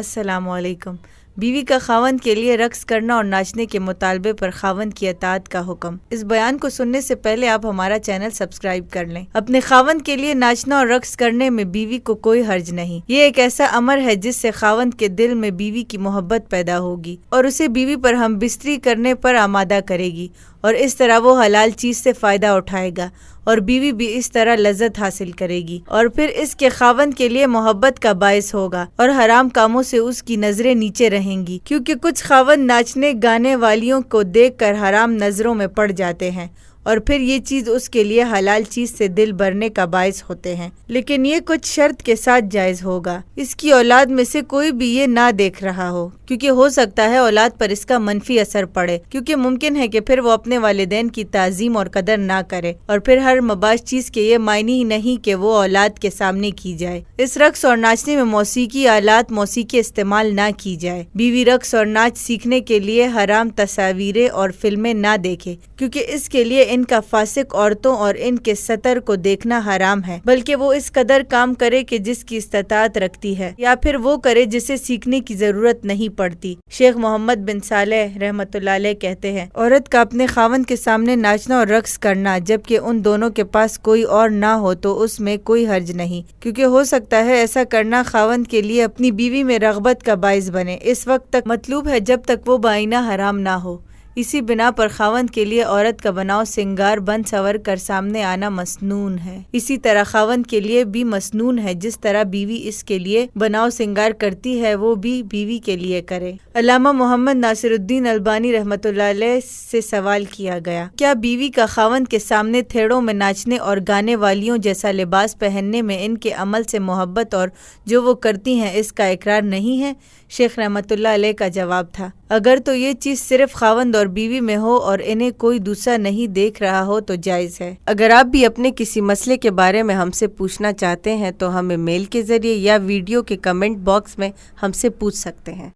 السلام علیکم۔ بیوی کا خاوند کے لیے رقص کرنا اور ناچنے کے مطالبے پر خاوند کی اطاعت کا حکم۔ اس بیان کو سننے سے پہلے آپ ہمارا چینل سبسکرائب کر لیں۔ اپنے خاوند کے لیے ناچنا اور رقص کرنے میں بیوی کو کوئی حرج نہیں۔ یہ ایک ایسا امر ہے جس سے خاوند کے دل میں بیوی کی محبت پیدا ہوگی اور اسے بیوی پر ہم بستری کرنے پر آمادہ کرے گی، اور اس طرح وہ حلال چیز سے فائدہ اٹھائے گا اور بیوی بھی اس طرح لذت حاصل کرے گی، اور پھر اس کے خاوند کے لیے محبت کا باعث ہوگا اور حرام کاموں سے اس کی نظریں نیچے رہیں گی، کیونکہ کچھ خاوند ناچنے گانے والیوں کو دیکھ کر حرام نظروں میں پڑ جاتے ہیں اور پھر یہ چیز اس کے لیے حلال چیز سے دل بھرنے کا باعث ہوتے ہیں، لیکن یہ کچھ شرط کے ساتھ جائز ہوگا۔ اس کی اولاد میں سے کوئی بھی یہ نہ دیکھ رہا ہو، کیونکہ ہو سکتا ہے اولاد پر اس کا منفی اثر پڑے، کیونکہ ممکن ہے کہ پھر وہ اپنے والدین کی تعظیم اور قدر نہ کرے، اور پھر ہر مباح چیز کے یہ معنی ہی نہیں کہ وہ اولاد کے سامنے کی جائے۔ اس رقص اور ناچنے میں موسیقی آلات موسیقی استعمال نہ کی جائے۔ بیوی رقص اور ناچ سیکھنے کے لیے حرام تصاویریں اور فلمیں نہ دیکھے، کیونکہ اس کے لیے ان کا فاسق عورتوں اور ان کے سطر کو دیکھنا حرام ہے، بلکہ وہ اس قدر کام کرے کہ جس کی استطاعت رکھتی ہے، یا پھر وہ کرے جسے سیکھنے کی ضرورت نہیں پڑتی۔ شیخ محمد بن صالح رحمۃ اللہ علیہ کہتے ہیں، عورت کا اپنے خاوند کے سامنے ناچنا اور رقص کرنا جبکہ ان دونوں کے پاس کوئی اور نہ ہو تو اس میں کوئی حرج نہیں، کیونکہ ہو سکتا ہے ایسا کرنا خاوند کے لیے اپنی بیوی میں رغبت کا باعث بنے۔ اس وقت تک مطلوب ہے جب تک وہ بائینہ حرام نہ ہو۔ اسی بنا پر خاوند کے لیے عورت کا بناؤ سنگار بن سور کر سامنے آنا مسنون ہے۔ اسی طرح خاوند کے لیے بھی مسنون ہے، جس طرح بیوی اس کے لیے بناؤ سنگار کرتی ہے وہ بھی بیوی کے لیے کرے۔ علامہ محمد ناصر الدین البانی رحمۃ اللہ علیہ سے سوال کیا گیا، کیا بیوی کا خاوند کے سامنے تھیڑوں میں ناچنے اور گانے والیوں جیسا لباس پہننے میں ان کے عمل سے محبت اور جو وہ کرتی ہیں اس کا اقرار نہیں ہے؟ شیخ رحمۃ اللہ علیہ کا جواب تھا، اگر تو یہ چیز صرف خاوند اور بیوی میں ہو اور انہیں کوئی دوسرا نہیں دیکھ رہا ہو تو جائز ہے۔ اگر آپ بھی اپنے کسی مسئلے کے بارے میں ہم سے پوچھنا چاہتے ہیں تو ہمیں میل کے ذریعے یا ویڈیو کے کمنٹ باکس میں ہم سے پوچھ سکتے ہیں۔